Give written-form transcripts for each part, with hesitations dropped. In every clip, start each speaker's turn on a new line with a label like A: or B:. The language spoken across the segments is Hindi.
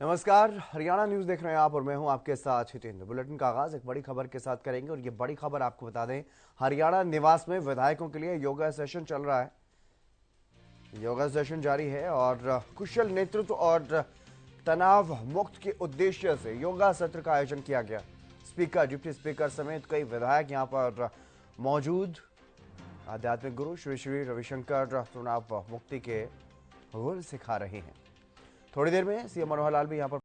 A: नमस्कार, हरियाणा न्यूज देख रहे हैं आप और मैं हूं आपके साथ हितेंद्र। बुलेटिन का आगाज एक बड़ी खबर के साथ करेंगे और ये बड़ी खबर आपको बता दें, हरियाणा निवास में विधायकों के लिए योगा सेशन चल रहा है। योगा सेशन जारी है और कुशल नेतृत्व और तनाव मुक्त के उद्देश्य से योगा सत्र का आयोजन किया गया। स्पीकर, डिप्टी स्पीकर समेत कई विधायक यहां पर मौजूद। आध्यात्मिक गुरु श्री श्री रविशंकर तनाव मुक्ति के गुर सिखा रहे हैं। थोड़ी देर में सीएम मनोहर लाल भी यहां पर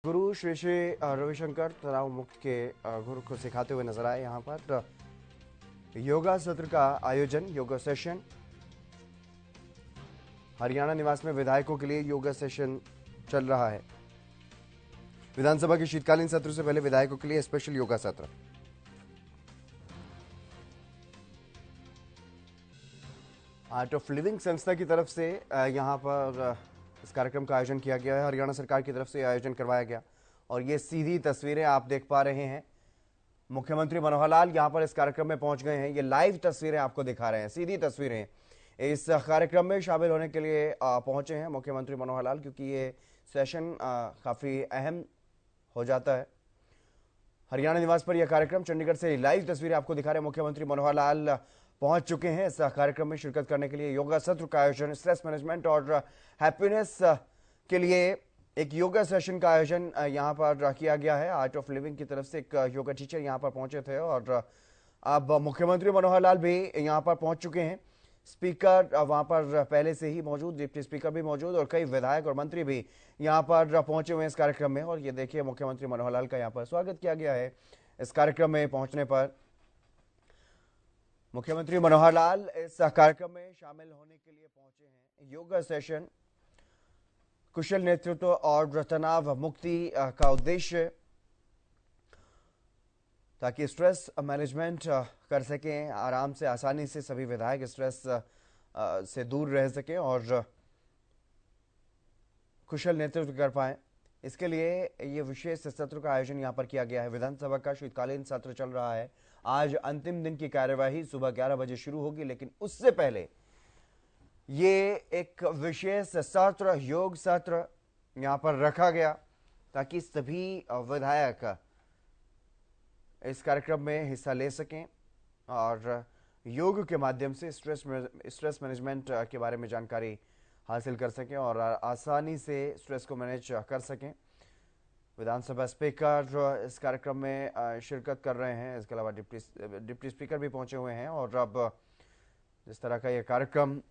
A: गुरु श्री श्री रविशंकर तनाव मुक्त के गुरु को सिखाते हुए नजर आए। यहाँ पर योगा सत्र का आयोजन, योगा सेशन, हरियाणा निवास में विधायकों के लिए योगा सेशन चल रहा है। विधानसभा के शीतकालीन सत्र से पहले विधायकों के लिए स्पेशल योगा सत्र। आर्ट ऑफ लिविंग संस्था की तरफ से यहाँ पर इस कार्यक्रम का आयोजन किया गया है। हरियाणा सरकार की तरफ से आयोजन करवाया गया और ये सीधी तस्वीरें आप देख पा रहे हैं। मुख्यमंत्री मनोहर लाल यहाँ पर इस कार्यक्रम में पहुंच गए हैं। ये लाइव तस्वीरें आपको दिखा रहे हैं, सीधी तस्वीरें। इस कार्यक्रम में शामिल होने के लिए पहुंचे हैं मुख्यमंत्री मनोहर लाल, क्योंकि ये सेशन काफी अहम हो जाता है। हरियाणा निवास पर यह कार्यक्रम, चंडीगढ़ से लाइव तस्वीरें आपको दिखा रहे हैं। मुख्यमंत्री मनोहर लाल पहुंच चुके हैं इस कार्यक्रम में शिरकत करने के लिए। योगा सत्र का आयोजन, स्ट्रेस मैनेजमेंट और हैप्पीनेस के लिए एक योगा सेशन का आयोजन यहां पर किया गया है। आर्ट ऑफ लिविंग की तरफ से एक योगा टीचर यहां पर पहुंचे थे और अब मुख्यमंत्री मनोहर लाल भी यहां पर पहुंच चुके हैं। स्पीकर वहां पर पहले से ही मौजूद, डिप्टी स्पीकर भी मौजूद और कई विधायक और मंत्री भी यहां पर पहुंचे हुए हैं इस कार्यक्रम में। और ये देखिए, मुख्यमंत्री मनोहर लाल का यहां पर स्वागत किया गया है। इस कार्यक्रम में पहुंचने पर मुख्यमंत्री मनोहर लाल इस कार्यक्रम में शामिल होने के लिए पहुंचे हैं। योगा सेशन, कुशल नेतृत्व और तनाव मुक्ति का उद्देश्य, ताकि स्ट्रेस मैनेजमेंट कर सकें आराम से, आसानी से सभी विधायक स्ट्रेस से दूर रह सकें और कुशल नेतृत्व कर पाएं। इसके लिए ये विशेष सत्र का आयोजन यहां पर किया गया है। विधानसभा का शीतकालीन सत्र चल रहा है। आज अंतिम दिन की कार्यवाही सुबह 11 बजे शुरू होगी, लेकिन उससे पहले ये एक विशेष सत्र, योग सत्र यहां पर रखा गया ताकि सभी विधायक इस कार्यक्रम में हिस्सा ले सकें और योग के माध्यम से स्ट्रेस मैनेजमेंट के बारे में जानकारी हासिल कर सकें और आसानी से स्ट्रेस को मैनेज कर सकें। विधानसभा स्पीकर इस कार्यक्रम में शिरकत कर रहे हैं। इसके अलावा डिप्टी स्पीकर भी पहुंचे हुए हैं और अब जिस तरह का यह कार्यक्रम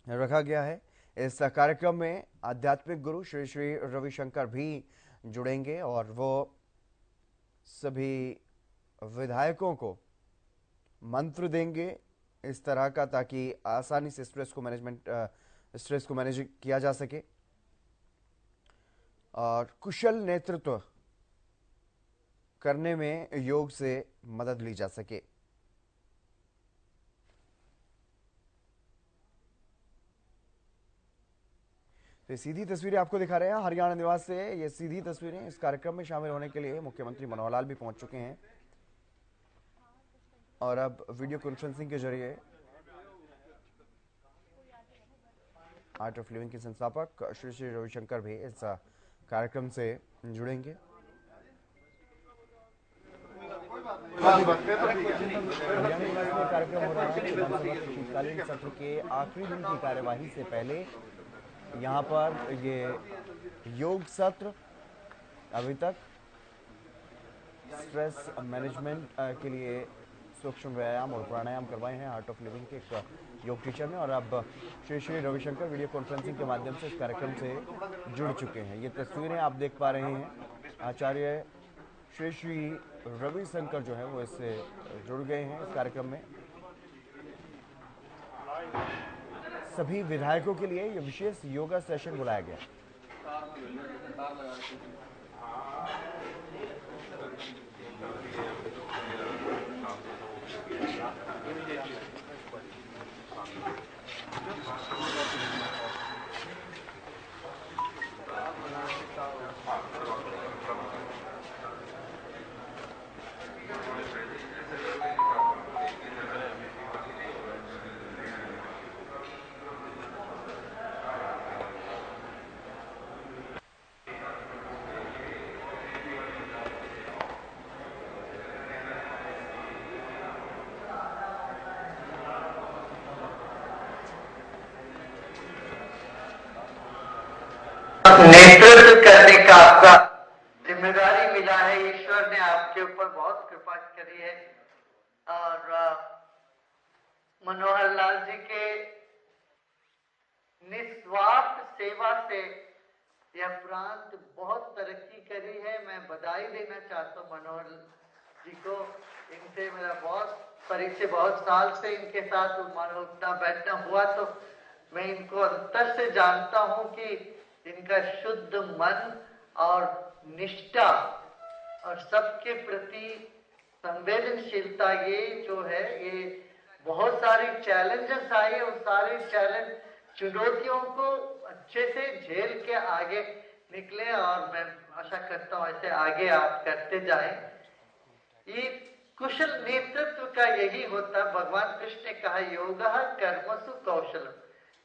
A: रखा गया है, इस कार्यक्रम में आध्यात्मिक गुरु श्री श्री रविशंकर भी जुड़ेंगे और वो सभी विधायकों को मंत्र देंगे इस तरह का, ताकि आसानी से स्ट्रेस को मैनेज किया जा सके और कुशल नेतृत्व करने में योग से मदद ली जा सके। तो सीधी तस्वीरें आपको दिखा रहे हैं हरियाणा निवास से। ये सीधी तस्वीरें, इस कार्यक्रम में शामिल होने के लिए मुख्यमंत्री मनोहर लाल भी पहुंच चुके हैं और अब वीडियो कॉन्फ्रेंसिंग के जरिए आर्ट ऑफ लिविंग के संस्थापक श्री श्री रविशंकर भी इस कार्यक्रम से जुड़ेंगे। कार्यक्रम हो रहा है विधानसभा के शीतकालीन सत्र के आखिरी दिन की कार्यवाही से पहले यहाँ पर ये योग सत्र, अभी तक स्ट्रेस मैनेजमेंट के लिए सूक्ष्म व्यायाम और प्राणायाम करवाए हैं आर्ट ऑफ लिविंग के एक योग टीचर ने और अब श्री श्री रविशंकर वीडियो कॉन्फ्रेंसिंग के माध्यम से इस कार्यक्रम से जुड़ चुके हैं। ये तस्वीरें आप देख पा रहे हैं। आचार्य श्री श्री रविशंकर जो है वो इससे जुड़ गए हैं इस कार्यक्रम में। सभी विधायकों के लिए ये विशेष योगा सेशन बुलाया गया।
B: नेतृत्व करने का आपका जिम्मेदारी मिला है। ईश्वर ने आपके ऊपर बहुत कृपा करी है और मनोहर लाल जी के निस्वार्थ सेवा से यह प्रांत बहुत तरक्की करी है। मैं बधाई देना चाहता हूँ मनोहर जी को। इनसे मेरा बहुत परिचय, बहुत साल से इनके साथ उठना बैठना हुआ, तो मैं इनको अंतर से जानता हूं कि इनका शुद्ध मन और निष्ठा और सबके प्रति संवेदनशीलता, ये जो है, ये बहुत सारे चैलेंजेस आए, उस सारे चैलेंज चुनौतियों को अच्छे से झेल के आगे निकले और मैं आशा करता हूं ऐसे आगे आप करते जाएं। ये कुशल नेतृत्व का यही होता। भगवान कृष्ण ने कहा योगः कर्मसु कौशलम,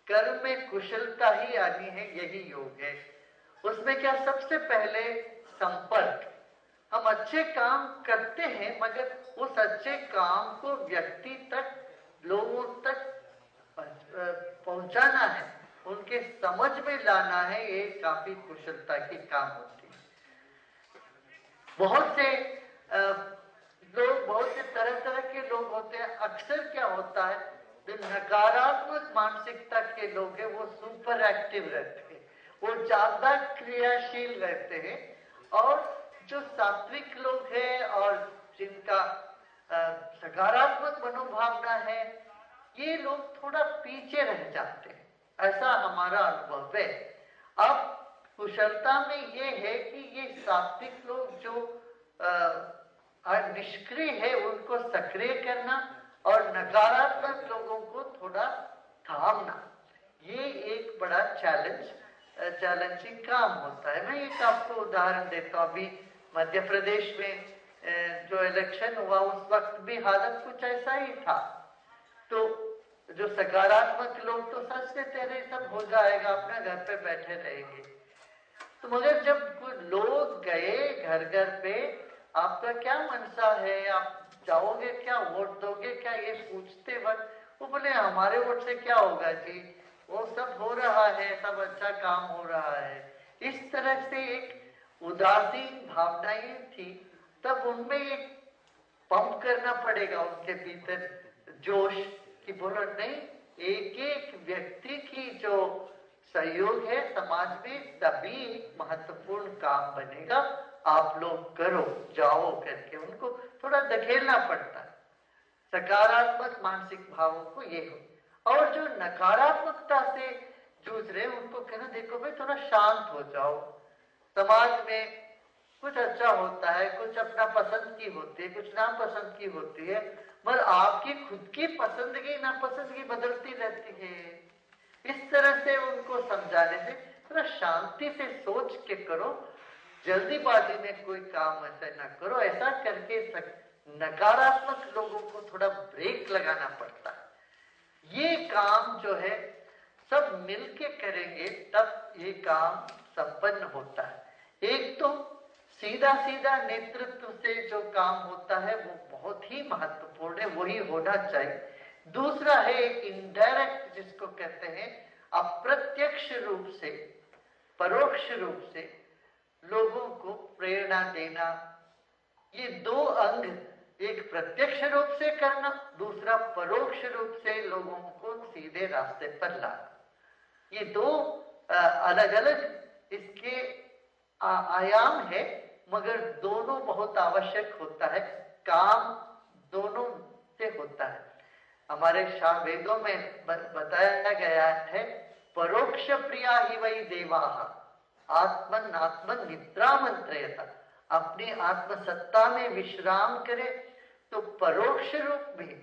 B: कर्म में कुशलता ही आनी है, यही योग है। उसमें क्या, सबसे पहले संपर्क। हम अच्छे काम करते हैं मगर उस अच्छे काम को व्यक्ति तक, लोगों तक पहुंचाना है, उनके समझ में लाना है, ये काफी कुशलता की काम होती है। बहुत से लोग, बहुत से तरह तरह के लोग होते हैं। अक्सर क्या होता है, जो नकारात्मक मानसिकता के लोग हैं वो सुपर एक्टिव रहते हैं, वो ज्यादा क्रियाशील रहते हैं, और जो सात्विक लोग हैं और जिनका सकारात्मक मनोभावना है, ये लोग थोड़ा पीछे रह जाते हैं, ऐसा हमारा अनुभव है। अब कुशलता में ये है कि ये सात्विक लोग जो निष्क्रिय है उनको सक्रिय करना और नकारात्मक लोगों को थोड़ा थामना, ये एक बड़ा चैलेंजिंग काम होता है। मैं एक आपको उदाहरण देता हूँ। अभी मध्य प्रदेश में जो इलेक्शन हुआ उस वक्त भी हालत कुछ ऐसा ही था। तो जो सकारात्मक लोग तो सच में तेरे सब हो जाएगा, अपना घर पे बैठे रहेंगे। तो मगर जब कुछ लोग गए घर घर पे, आपका क्या मनसा है, आप जाओगे क्या, वोट दोगे क्या, ये पूछते वक्त वो बोले हमारे वोट से क्या होगा जी, वो सब हो रहा है, सब अच्छा काम हो रहा है। इस तरह से एक उदासीन भावनाएं थी। तब उनमें एक पंप करना पड़ेगा उनके भीतर जोश, कि बोलो नहीं, एक एक व्यक्ति की जो सहयोग है समाज में, तभी महत्वपूर्ण काम बनेगा। आप लोग करो, जाओ करके उनको थोड़ा धकेलना पड़ता है, सकारात्मक मानसिक भावों को ये हो। और जो नकारात्मकता से जूझ रहे उनको कहना, देखो भाई थोड़ा शांत हो जाओ। समाज में कुछ अच्छा होता है, कुछ अपना पसंद की होती है, कुछ नापसंद की होती है, मगर आपकी खुद की पसंदगी नापसंदगी बदलती रहती है। इस तरह से उनको समझाने से थोड़ा शांति से सोच के करो, जल्दीबाजी में कोई काम ऐसा ना करो। ऐसा करके नकारात्मक लोगों को थोड़ा ब्रेक लगाना पड़ता है। ये काम जो है सब मिलके करेंगे तब ये काम संपन्न होता है। एक तो सीधा सीधा नेतृत्व से जो काम होता है वो बहुत ही महत्वपूर्ण है, वही होना चाहिए। दूसरा है एक इनडायरेक्ट, जिसको कहते हैं अप्रत्यक्ष रूप से, परोक्ष रूप से लोगों को प्रेरणा देना। ये दो अंग, एक प्रत्यक्ष रूप से करना, दूसरा परोक्ष रूप से लोगों को सीधे रास्ते पर लाना। ये दो अलग अलग इसके आयाम है, मगर दोनों बहुत आवश्यक होता है। काम दोनों से होता है। हमारे शाह वेदों में बताया गया है, परोक्ष प्रिया ही वही देवाः, आत्मन आत्मन निद्रा मंत्रयता, अपनी आत्मसत्ता में विश्राम करे तो परोक्ष रूप में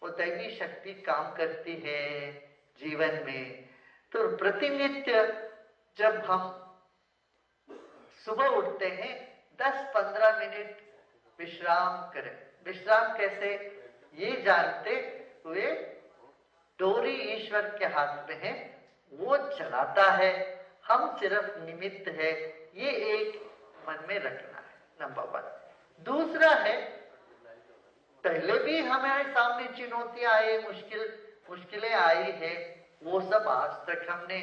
B: वो दैवी शक्ति काम करती है जीवन में। तो प्रतिनित्य जब हम सुबह उठते हैं 10-15 मिनट विश्राम करें। विश्राम कैसे, ये जानते हुए डोरी ईश्वर के हाथ में है, वो चलाता है, हम सिर्फ निमित्त है, ये एक मन में रखना है, नंबर 1। दूसरा है, पहले भी हमारे सामने चुनौतियां आई, मुश्किलें आई है, वो सब आज तक हमने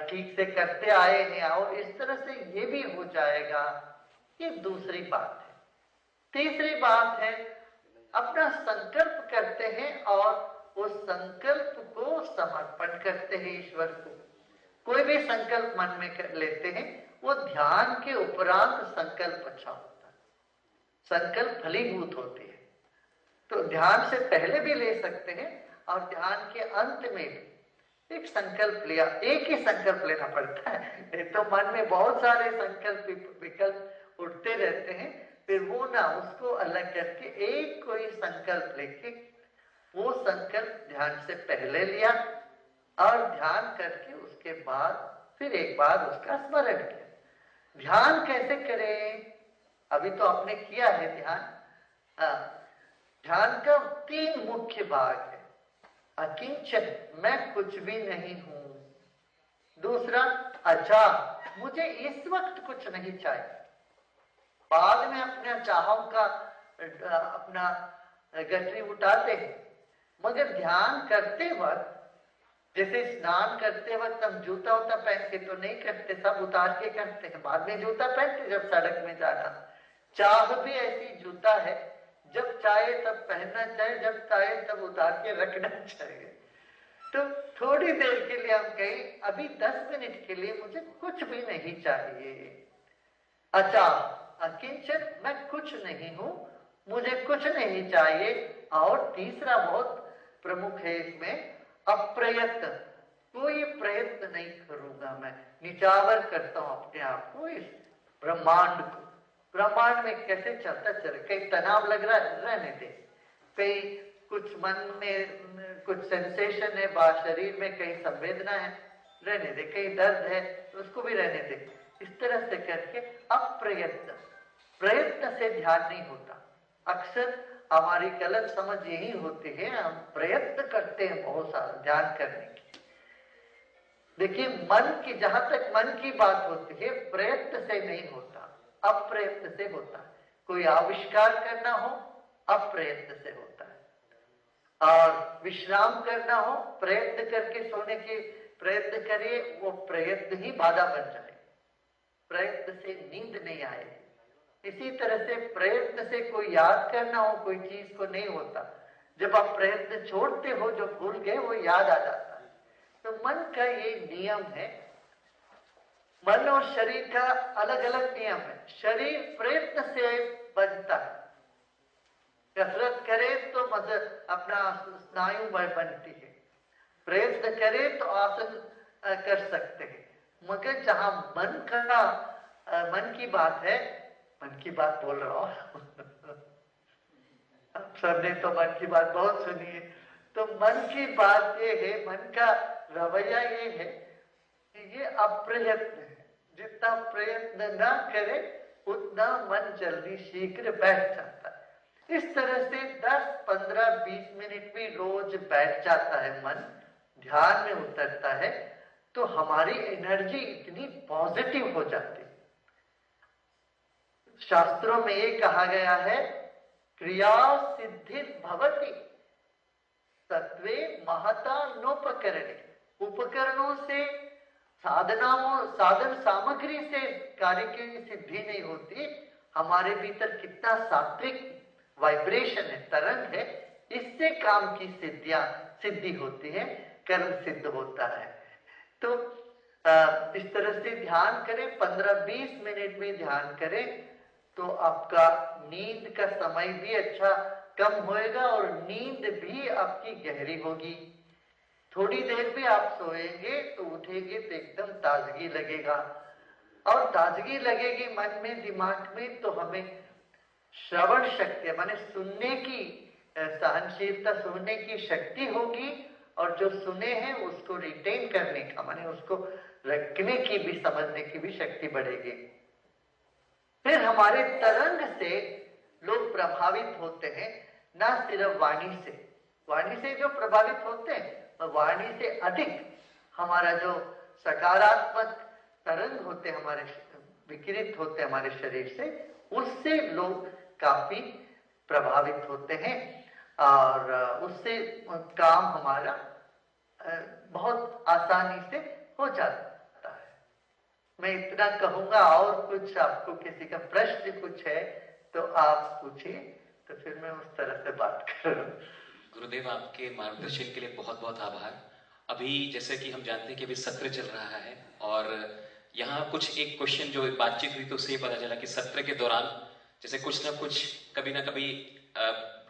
B: ठीक से करते आए हैं और इस तरह से ये भी हो जाएगा, ये दूसरी बात है। तीसरी बात है, अपना संकल्प करते हैं और उस संकल्प को समर्पण करते हैं ईश्वर को। कोई भी संकल्प मन में कर लेते हैं, वो ध्यान के उपरांत संकल्प अच्छा होता है, संकल्प फलीभूत होती है। तो ध्यान से पहले भी ले सकते हैं और ध्यान के अंत में भी एक संकल्प लिया, एक ही संकल्प लेना पड़ता है, नहीं तो मन में बहुत सारे संकल्प विकल्प उठते रहते हैं, फिर वो ना उसको अलग करके एक कोई संकल्प लेके वो संकल्प ध्यान से पहले लिया और ध्यान करके उसके बाद फिर एक बार उसका स्मरण किया। ध्यान कैसे करें, अभी तो आपने किया है ध्यान। ध्यान का 3 मुख्य भाग है। अकिंचन, मैं कुछ भी नहीं हूं। दूसरा, अचा, मुझे इस वक्त कुछ नहीं चाहिए, बाद में अपने चाहों का अपना गठरी उठाते हैं, मगर ध्यान करते वक्त, जैसे स्नान करते वक्त हम जूता उता पहन के तो नहीं करते, सब उतार के करते हैं, बाद में जूता पहनते जब सड़क में जाना। चाह भी ऐसी जूता है, जब चाहे तब पहनना चाहिए, जब चाहे तब उतार के रखना चाहिए। तो थोड़ी देर के लिए हम कहें, अभी 10 मिनट के लिए मुझे कुछ भी नहीं चाहिए। अच्छा, अकिंचन, मैं कुछ नहीं हूं, मुझे कुछ नहीं चाहिए। और तीसरा बहुत प्रमुख है इसमें, अप्रयत्न, कोई प्रयत्न नहीं करूंगा, मैं निचावर करता हूं अपने आप को, इस ब्रह्मांड को। ब्रह्मांड में कैसे चलता चले, कहीं तनाव लग रहा है, रहने दे, कहीं कुछ मन में कुछ सेंसेशन है, शरीर में कहीं संवेदना है, रहने दे, कहीं दर्द है तो उसको भी रहने दे। इस तरह से करके अप्रयत्न, प्रयत्न से ध्यान नहीं होता। अक्सर हमारी गलत समझ यही होती है, हम प्रयत्न करते हैं बहुत सारा ध्यान करने की। देखिए, मन की, जहां तक मन की बात होती है, प्रयत्न से नहीं होता, अप्रयत्न से होता है। कोई आविष्कार करना हो, अप्रयत्न से होता है। और विश्राम करना हो, प्रयत्न करके सोने के प्रयत्न करिए, वो प्रयत्न ही बाधा बन जाए, प्रयत्न से नींद नहीं आए। इसी तरह से प्रयत्न से कोई याद करना हो कोई चीज को, नहीं होता। जब आप प्रयत्न छोड़ते हो, जो भूल गए वो याद आ जाता है। तो मन का ये नियम है, मन और शरीर का अलग अलग नियम है। शरीर प्रयत्न से बनता है, कसरत करे तो अपना स्नायु बनती है, प्रयत्न करे तो आसन कर सकते हैं। मगर जहां मन की बात है, मन की बात बोल रहा हूं आप सबने तो मन की बात बहुत सुनी है। तो मन की बात ये है, मन का रवैया ये है कि ये अप्रयत्न है, जितना प्रयत्न ना करे उतना मन जल्दी शीघ्र बैठ जाता है। इस तरह से 10, 15, 20 मिनट भी रोज बैठ जाता है मन, ध्यान में उतरता है, तो हमारी एनर्जी इतनी पॉजिटिव हो जाती है। शास्त्रों में ये कहा गया है, क्रिया सिद्धि भवति तत्वे महता नोपकरणे। उपकरणों से, साधन सामग्री से कार्य की सिद्धि नहीं होती। हमारे भीतर कितना सात्विक वाइब्रेशन है, तरंग है, इससे काम की सिद्धि होती है, कर्म सिद्ध होता है। तो इस तरह से ध्यान करें, 15-20 मिनट में ध्यान करें तो आपका नींद का समय भी अच्छा कम होएगा और नींद भी आपकी गहरी होगी। थोड़ी देर भी आप सोएंगे तो उठेंगे तो एकदम ताजगी लगेगा। और ताजगी लगेगी मन में, दिमाग में, तो हमें श्रवण शक्ति माने सुनने की सहनशीलता, सुनने की शक्ति होगी, और जो सुने हैं उसको रिटेन करने का माने उसको रखने की भी, समझने की भी शक्ति बढ़ेगी। फिर हमारे तरंग से लोग प्रभावित होते हैं, ना सिर्फ वाणी से जो प्रभावित होते हैं, वाणी से अधिक हमारा जो सकारात्मक तरंग होते हैं, हमारे विकिरित होते हैं हमारे शरीर से, उससे लोग काफी प्रभावित होते हैं, और उससे काम हमारा बहुत आसानी से हो जाता है। मैं इतना कहूंगा, और कुछ आपको किसी का प्रश्न कुछ है तो आप पूछिए, तो फिर मैं उस तरह से बात करूं।
C: गुरुदेव, आपके मार्गदर्शन के लिए बहुत बहुत आभार। अभी जैसे कि हम जानते हैं कि अभी सत्र चल रहा है, और यहाँ कुछ एक क्वेश्चन जो बातचीत हुई तो उससे पता चला कि सत्र के दौरान जैसे कुछ ना कुछ कभी ना कभी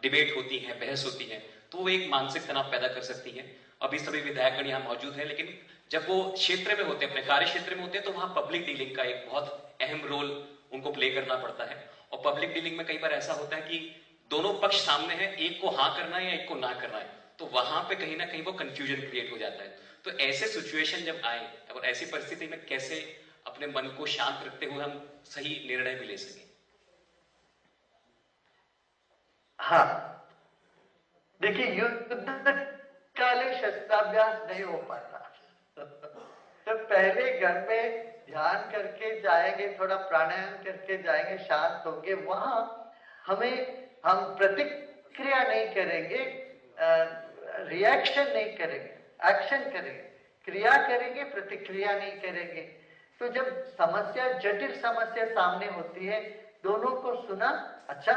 C: डिबेट होती है, बहस होती है, तो वो एक मानसिक तनाव पैदा कर सकती है। अभी सभी विधायकगण यहाँ मौजूद हैं, लेकिन जब वो क्षेत्र में होते हैं, अपने कार्य क्षेत्र में होते हैं, तो वहाँ पब्लिक डीलिंग का एक बहुत अहम रोल उनको प्ले करना पड़ता है। और पब्लिक डीलिंग में कई बार ऐसा होता है कि दोनों पक्ष सामने हैं, एक को हाँ करना है या एक को ना करना है, तो वहां पे कहीं ना कहीं वो कंफ्यूजन क्रिएट हो जाता है। तो ऐसे सिचुएशन जब आए और ऐसी परिस्थिति में कैसे अपने मन को शांत रखते हुए हम सही निर्णय भी ले सकें?
B: हाँ, देखिए, युद्ध काले शस्त्राभ्यास नहीं हो पाता। तो पहले घर में ध्यान करके जाएंगे, थोड़ा प्राणायाम करके जाएंगे, शांत होंगे, वहां हम प्रतिक्रिया नहीं करेंगे, रिएक्शन नहीं करेंगे, एक्शन करेंगे, क्रिया करेंगे, प्रतिक्रिया नहीं करेंगे। तो जब समस्या, जटिल समस्या सामने होती है, दोनों को सुना, अच्छा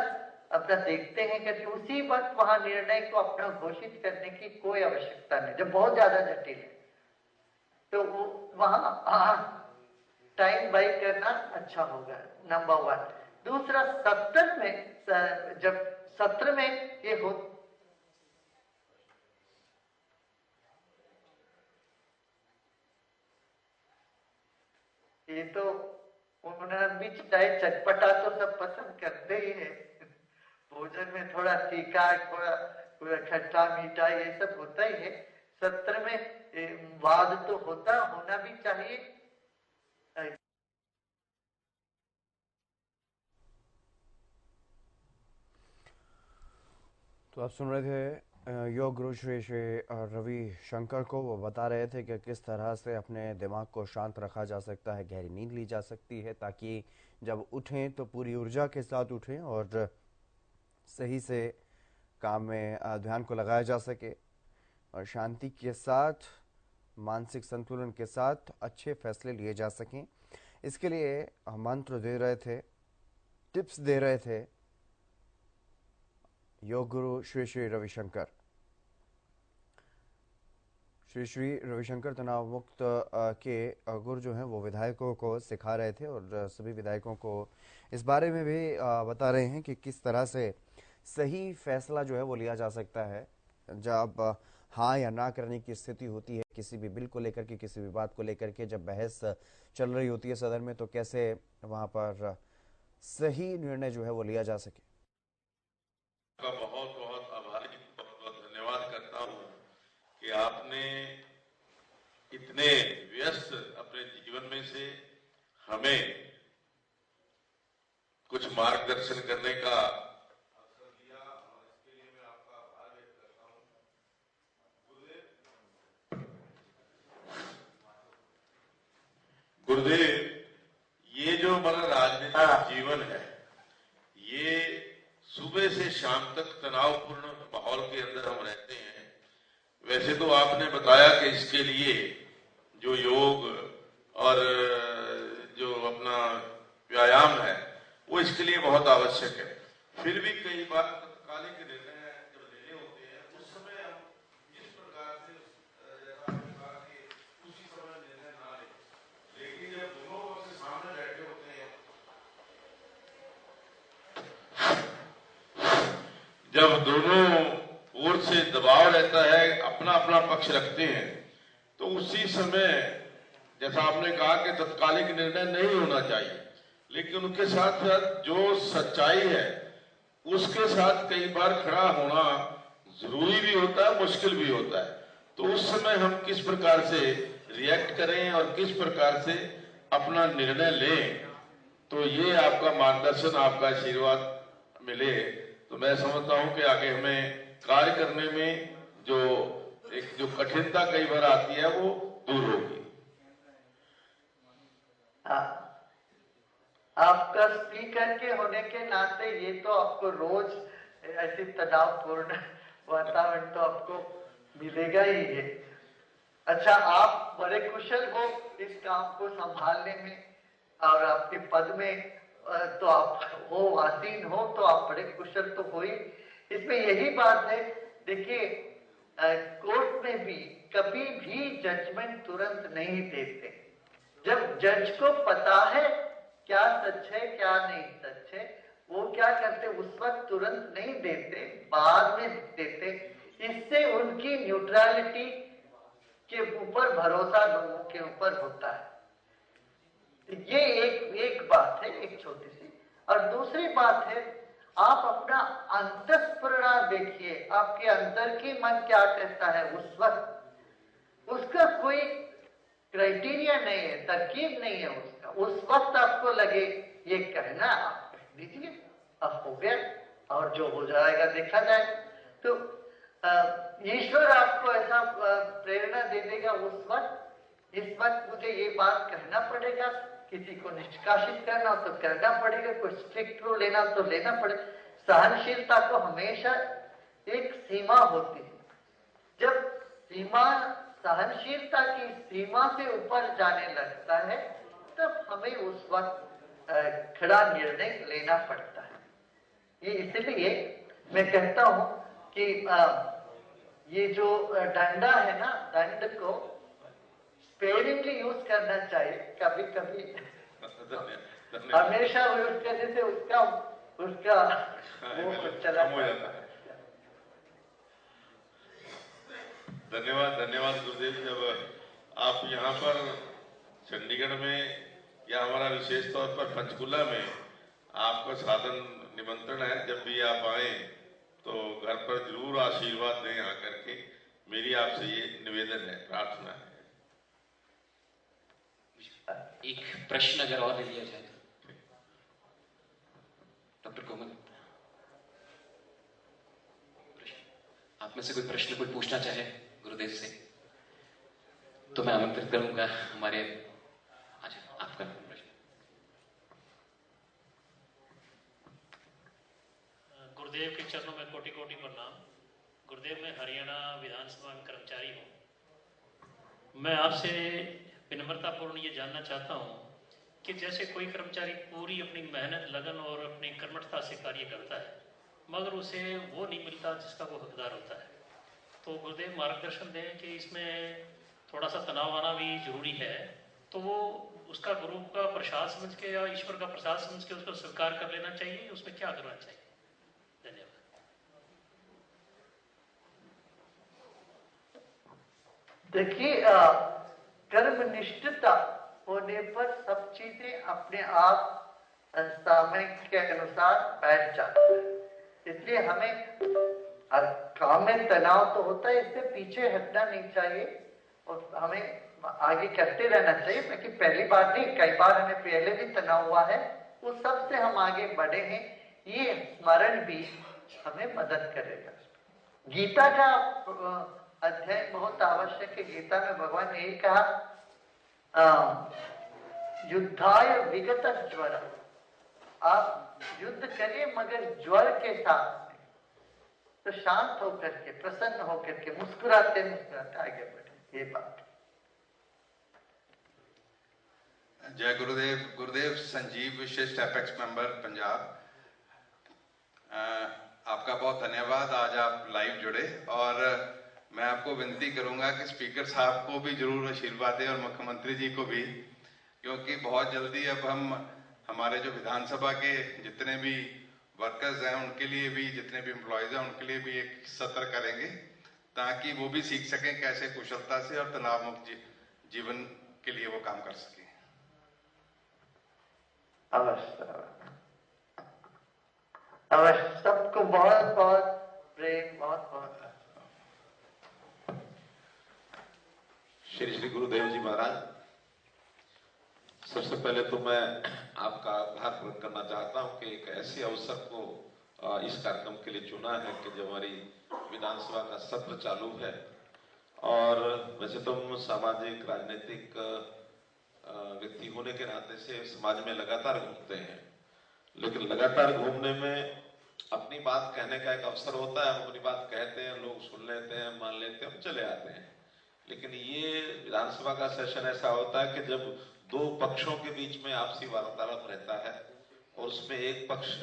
B: अपना देखते हैं करके उसी वक्त वहां निर्णय को अपना घोषित करने की कोई आवश्यकता नहीं। जब बहुत ज्यादा जटिल है तो वो वहां टाइम बाई करना अच्छा होगा, नंबर 1। दूसरा, सत्र में, जब सत्र में ये हो, ये तो उन्होंने भी चाहे चटपटा तो सब पसंद करते ही है, भोजन में थोड़ा तीखा, थोड़ा खट्टा मीठा ये सब होता ही है। सत्र में वाद तो होना भी चाहिए।
A: तो आप सुन रहे थे योग गुरु श्री श्री रवि शंकर को। वो बता रहे थे कि किस तरह से अपने दिमाग को शांत रखा जा सकता है, गहरी नींद ली जा सकती है, ताकि जब उठें तो पूरी ऊर्जा के साथ उठें और सही से काम में ध्यान को लगाया जा सके, और शांति के साथ, मानसिक संतुलन के साथ अच्छे फैसले लिए जा सकें। इसके लिए मंत्र दे रहे थे, टिप्स दे रहे थे योग गुरु श्री श्री रविशंकर। श्री श्री रविशंकर तनाव मुक्त के गुरु जो हैं वो विधायकों को सिखा रहे थे, और सभी विधायकों को इस बारे में भी बता रहे हैं कि किस तरह से सही फैसला जो है वो लिया जा सकता है जब हाँ या ना करने की स्थिति होती है, किसी भी बिल को लेकर के, किसी भी बात को लेकर के जब बहस चल रही होती है सदन में, तो कैसे वहां पर सही निर्णय जो है वो लिया जा सके।
D: का बहुत बहुत आभारी, बहुत बहुत धन्यवाद करता हूं कि आपने इतने व्यस्त अपने जीवन में से हमें कुछ मार्गदर्शन करने का अवसर दिया, और इसके लिए मैं आपका आभार व्यक्त करता हूं। गुरुदेव, ये जो हमारा राजनीतिक जीवन है, ये सुबह से शाम तक तनावपूर्ण माहौल के अंदर हम रहते हैं। वैसे तो आपने बताया कि इसके लिए जो योग और जो अपना व्यायाम है वो इसके लिए बहुत आवश्यक है। फिर भी कई बार तत्कालिक निर्णय जब लेने होते हैं उस समय हम जिस प्रकार से उसी समय निर्णय ना लें, लेकिन जब दोनों पक्ष सामने बैठे होते हैं, जब दोनों ओर से दबाव रहता है, अपना अपना पक्ष रखते हैं, तो उसी समय जैसा आपने कहा कि तत्कालिक निर्णय नहीं होना चाहिए, लेकिन उनके साथ साथ जो सच्चाई है उसके साथ कई बार खड़ा होना जरूरी भी होता है, मुश्किल भी होता है। तो उस समय हम किस प्रकार से रिएक्ट करें और किस प्रकार से अपना निर्णय लें, तो ये आपका मार्गदर्शन, आपका आशीर्वाद मिले तो मैं समझता हूं कि आगे हमें कार्य करने में जो कठिनता कई बार आती है वो दूर होगी।
B: आपका स्पीकर के होने के नाते ये तो आपको रोज ऐसी तनावपूर्ण वातावरण तो आपको मिलेगा ही है। अच्छा, आप बड़े कुशल हो इस काम को संभालने में और आपके पद में तो आप हो, आसीन हो, तो आप बड़े कुशल तो हो ही। इसमें यही बात है, देखिए कोर्ट में भी कभी भी जजमेंट तुरंत नहीं देते। जब जज को पता है क्या सच है क्या नहीं सच है, वो क्या करते, उस वक्त तुरंत नहीं देते, बाद में देते। इससे उनकी न्यूट्रलिटी के ऊपर भरोसा लोगों के ऊपर होता है। ये एक बात है, एक छोटी सी। और दूसरी बात है, आप अपना अंतःस्फुरणा देखिए, आपके अंदर की मन क्या कहता है उस वक्त। उसका कोई क्राइटेरिया नहीं है, तरकीब नहीं है उसका। उस वक्त आपको लगे ये कहना, आप कह दीजिए, अब हो गया, और जो हो जाएगा देखा जाए। तो ईश्वर आपको ऐसा प्रेरणा दे देगा उस वक्त। इस वक्त मुझे ये बात कहना पड़ेगा, किसी को निष्कासित करना तो करना पड़ेगा, कोई स्ट्रिक्ट रूल लेना तो लेना पड़ेगा। सहनशीलता को हमेशा एक सीमा होती है। जब सीमा, सहनशीलता की सीमा से ऊपर जाने लगता है, तब हमें उस वक्त खड़ा निर्णय लेना पड़ता है। ये इसलिए मैं कहता हूं कि ये जो डंडा है ना, दंड को स्पेयरिंगली यूज करना चाहिए। कभी कभी हमेशा यूज करने से उसका वो चला जाता है।
D: धन्यवाद गुरुदेव। जब आप यहाँ पर चंडीगढ़ में या हमारा विशेष तौर पर पंचकुला में आपका साधन निमंत्रण है, जब भी आप आए तो घर पर जरूर आशीर्वाद दें आकर के। मेरी आपसे ये निवेदन है, प्रार्थना है।
C: एक प्रश्न अगर और ले लिया जाए तो डॉक्टर कोमल, आप में से कोई प्रश्न कोई पूछना चाहे गुरुदेव से तो मैं आमंत्रित करूंगा हमारे। अच्छा, आपका प्रश्न।
E: गुरुदेव के चरणों में कोटि कोटि प्रणाम। गुरुदेव, मैं हरियाणा विधानसभा में कर्मचारी हूँ। मैं आपसे विनम्रतापूर्ण ये जानना चाहता हूँ कि जैसे कोई कर्मचारी पूरी अपनी मेहनत, लगन और अपनी कर्मठता से कार्य करता है, मगर उसे वो नहीं मिलता जिसका वो हकदार होता है, तो गुरुदेव मार्गदर्शन दें कि इसमें थोड़ा सा तनाव आना भी जरूरी है, तो वो उसका गुरु का प्रसाद समझ के या ईश्वर का प्रसाद समझ के उसको स्वीकार कर लेना चाहिए, उसमें क्या करना चाहिए? धन्यवाद।
B: देखिए, कर्मनिष्ठता होने पर सब चीजें अपने आप समय के अनुसार बैठ जाती है। इसलिए हमें हर काम में तनाव तो होता है, इससे पीछे हटना नहीं चाहिए और हमें आगे करते रहना चाहिए। क्योंकि पहली बार नहीं, कई बार हमें पहले भी तनाव हुआ है, उस सब से हम आगे बढ़े हैं। ये स्मरण भी हमें मदद करेगा। गीता का अध्ययन बहुत आवश्यक है। गीता में भगवान ने यही कहा, युद्धाय विगत ज्वर। आप युद्ध करिए मगर ज्वर के साथ, तो शांत होकर के, प्रसन्न होकर के, मुस्कुराते मुस्कुराते आगे बढ़े। ये बात।
F: जय गुरुदेव। गुरुदेव, संजीव विशिष्ट एपेक्स मेंबर पंजाब। आपका बहुत धन्यवाद, आज आप लाइव जुड़े। और मैं आपको विनती करूंगा कि स्पीकर साहब को भी जरूर आशीर्वाद दें और मुख्यमंत्री जी को भी, क्योंकि बहुत जल्दी अब हम हमारे जो विधानसभा के जितने भी वर्कर्स हैं उनके लिए भी, जितने भी एम्प्लॉयज हैं उनके लिए भी एक सत्र करेंगे, ताकि वो भी सीख सकें कैसे कुशलता से और तनाव मुक्त जीवन के लिए वो काम कर सके।
B: अवश्य अवश्य, सबको बहुत बहुत प्रेम, बहुत बहुत
D: श्री श्री गुरुदेव जी महाराज, सबसे पहले तो मैं आपका आभार प्रकट करना चाहता हूं कि एक ऐसे अवसर को इस कार्यक्रम के लिए चुना है कि जब हमारी विधानसभा का सत्र चालू है, और वैसे तो हम सामाजिक राजनीतिक व्यक्ति होने के नाते से समाज में लगातार घूमते हैं, लेकिन लगातार घूमने में अपनी बात कहने का एक अवसर होता है। हम अपनी बात कहते हैं, लोग सुन लेते हैं, मान लेते हैं, हम चले आते हैं। लेकिन ये विधानसभा का सेशन ऐसा होता है कि जब दो पक्षों के बीच में आपसी वार्तालाप रहता है और उसमें एक पक्ष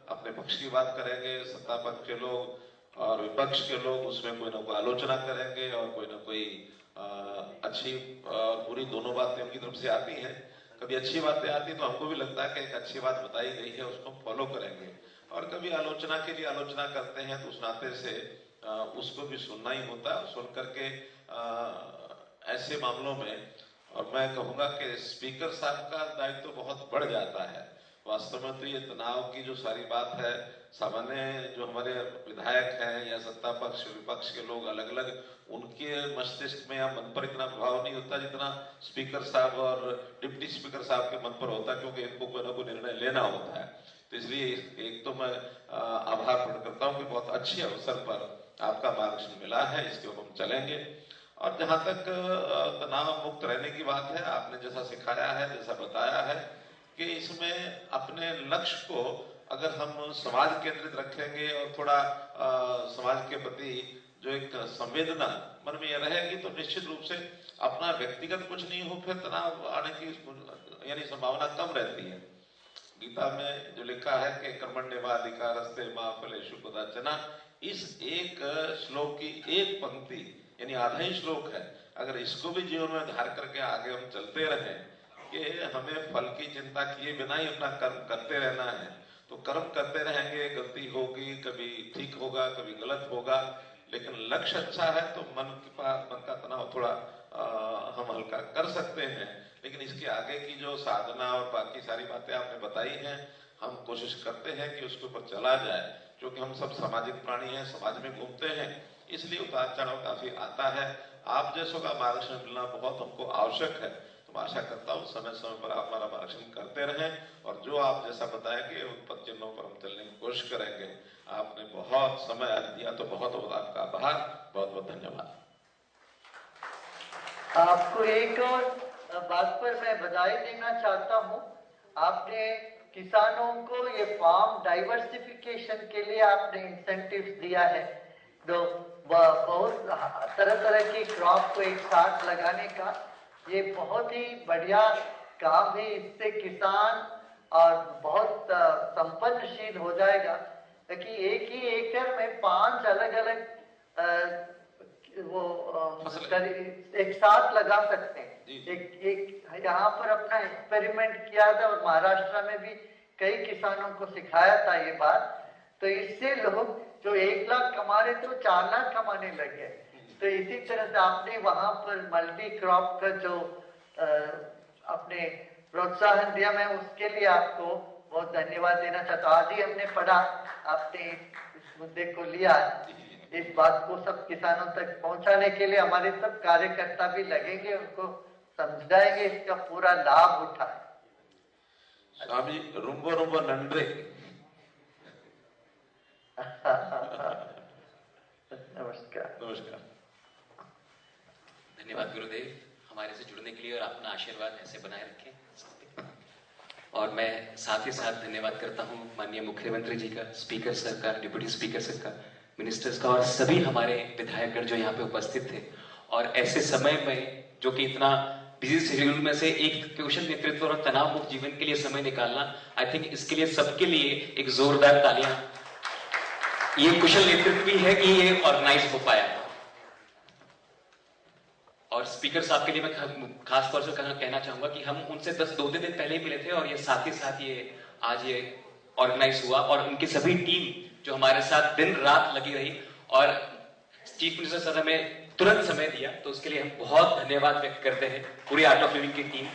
D: अपने पक्ष की बात करेंगे, सत्ता पक्ष के लोग और विपक्ष के लोग उसमें कोई ना कोई आलोचना करेंगे और कोई ना कोई अच्छी और बुरी दोनों बातें उनकी तरफ से आती हैं। कभी अच्छी बातें आती तो हमको भी लगता है कि एक अच्छी बात बताई गई है, उसको फॉलो करेंगे, और कभी आलोचना के लिए आलोचना करते हैं तो उस नाते से उसको भी सुनना ही होता है। सुन करके ऐसे मामलों में और मैं कहूँगा कि स्पीकर साहब का दायित्व तो बहुत बढ़ जाता है। वास्तव में तो ये तनाव की जो सारी बात है, सामान्य जो हमारे विधायक हैं या सत्ता पक्ष विपक्ष के लोग अलग अलग, उनके मस्तिष्क में या मन पर इतना प्रभाव नहीं होता जितना स्पीकर साहब और डिप्टी स्पीकर साहब के मन पर होता है, क्योंकि इनको कोई ना कोई निर्णय लेना होता है। तो इसलिए एक तो मैं आभार प्रकट करता हूँ कि बहुत अच्छे अवसर पर आपका मार्गदर्शन मिला है, इसके ऊपर हम चलेंगे। और जहां तक तनाव मुक्त रहने की बात है, आपने जैसा सिखाया है, जैसा बताया है कि इसमें अपने लक्ष्य को अगर हम समाज केंद्रित रखेंगे और थोड़ा समाज के प्रति जो एक संवेदना मन में रहेगी तो निश्चित रूप से अपना व्यक्तिगत कुछ नहीं हो, फिर तनाव आने की यानी संभावना कम रहती है। गीता में जो लिखा है कि कर्मण्येवाधिकारस्ते मा फलेषु कदाचन, इस एक श्लोक की एक पंक्ति यानी आधा ही श्लोक है, अगर इसको भी जीवन में धार करके आगे हम चलते रहें कि हमें फल की चिंता किए बिना ही अपना कर्म करते रहना है, तो कर्म करते रहेंगे, गलती होगी, कभी ठीक होगा, कभी गलत होगा, लेकिन लक्ष्य अच्छा है तो मन का तनाव थोड़ा हम हल्का कर सकते हैं। लेकिन इसके आगे की जो साधना और बाकी सारी बातें आपने बताई हैं, हम कोशिश करते हैं कि उसके ऊपर चला जाए, क्योंकि हम सब सामाजिक प्राणी हैं, समाज में घूमते हैं, इसलिए उतार चढ़ाव काफी आता है। आप जैसों का मार्गदर्शन मिलना बहुत हमको आवश्यक है, तो मैं आशा करता हूँ समय समय पर आप हमारा मार्गदर्शन करते रहें, और जो आप जैसा बताएंगे उन पद चिन्हों पर हम चलने की कोशिश करेंगे। आपने बहुत समय आज दिया, तो बहुत बहुत आपका आभार, बहुत बहुत धन्यवाद।
B: आपको एक और बात पर मैं बधाई देना चाहता हूँ। आपने किसानों को ये फार्म डाइवर्सिफिकेशन के लिए आपने इंसेंटिव्स दिया है, तो बहुत तरह तरह की क्रॉप को एक साथ लगाने का ये बहुत ही बढ़िया काम है। इससे किसान और बहुत संपन्नशील हो जाएगा, कि एक ही एकड़ में 5 अलग अलग एक साथ लगा सकते हैं। एक यहाँ पर अपना एक्सपेरिमेंट किया था और महाराष्ट्र में भी कई किसानों को सिखाया था ये बात। तो इससे लोग जो 1 लाख कमा रहे थे वो 4 लाख कमाने लगे। तो इसी तरह से आपने वहां पर मल्टी क्रॉप का जो आपने प्रोत्साहन दिया, मैं उसके लिए आपको बहुत धन्यवाद देना चाहता हूँ। आज ही हमने पढ़ा, आपने इस मुद्दे को लिया, इस बात को सब किसानों तक पहुंचाने के लिए हमारे सब कार्यकर्ता भी लगेंगे, उनको समझाएंगे, इसका पूरा लाभ उठाए।
D: स्वामी रुंबो रुंबो नंड्रे।
B: नमस्कार।
D: नमस्कार।
C: धन्यवाद गुरुदेव, हमारे से जुड़ने के लिए और अपना आशीर्वाद ऐसे बनाए रखें। और मैं साथ ही साथ धन्यवाद करता हूं माननीय मुख्यमंत्री जी का, स्पीकर सर का, डिप्टी स्पीकर सर का, मिनिस्टर्स का और सभी हमारे विधायकगण जो यहाँ पे उपस्थित थे। और ऐसे समय में जो कि इतना बिजी शेड्यूल में से एक कुशल नेतृत्व और तनाव मुक्त जीवन के लिए समय निकालना, आई थिंक इसके लिए सबके लिए एक जोरदार तालियां। ये कुशल नेतृत्व भी है कि ये ऑर्गेनाइज हो पाया। और स्पीकर साहब के लिए मैं खास तौर से कहना चाहूंगा कि हम उनसे 2 दिन पहले ही मिले थे, और ये साथ ही साथ ये आज ये ऑर्गेनाइज हुआ, और उनकी सभी टीम जो हमारे साथ दिन रात लगी रही। और चीफ मिनिस्टर सर हमें तुरंत समय दिया, तो उसके लिए हम बहुत धन्यवाद व्यक्त करते हैं पूरी आर्ट ऑफ लिविंग की टीम।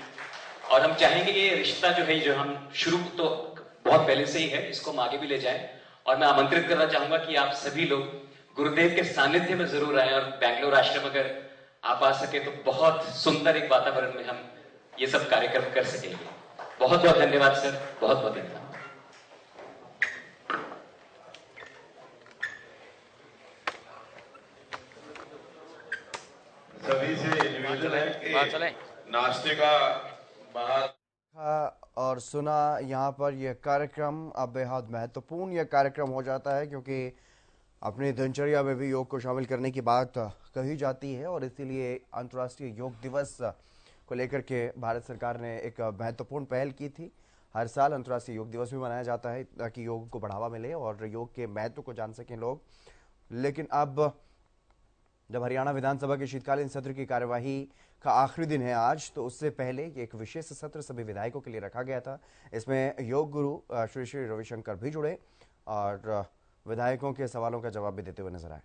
C: और हम चाहेंगे कि ये रिश्ता जो है, जो हम शुरू तो बहुत पहले से ही है, इसको हम आगे भी ले जाएं। और मैं आमंत्रित करना चाहूंगा कि आप सभी लोग गुरुदेव के सानिध्य में जरूर आए, और बैंगलोर आश्रम अगर आप आ सके तो बहुत सुंदर एक वातावरण में हम ये सब कार्यक्रम कर सकेंगे। बहुत बहुत धन्यवाद सर, बहुत बहुत धन्यवाद।
D: सभी से निवेदन है कि नाश्ते का बाहर
A: और सुना यहाँ पर यह कार्यक्रम अब बेहद महत्वपूर्ण यह कार्यक्रम हो जाता है, क्योंकि अपनी दिनचर्या में भी योग को शामिल करने की बात कही जाती है, और इसीलिए अंतर्राष्ट्रीय योग दिवस को लेकर के भारत सरकार ने एक महत्वपूर्ण पहल की थी। हर साल अंतर्राष्ट्रीय योग दिवस भी मनाया जाता है ताकि योग को बढ़ावा मिले और योग के महत्व को जान सकें लोग। लेकिन अब जब हरियाणा विधानसभा के शीतकालीन सत्र की कार्यवाही का आखिरी दिन है आज, तो उससे पहले एक विशेष सत्र सभी विधायकों के लिए रखा गया था। इसमें योग गुरु श्री श्री रविशंकर भी जुड़े और विधायकों के सवालों का जवाब भी देते हुए नजर आए।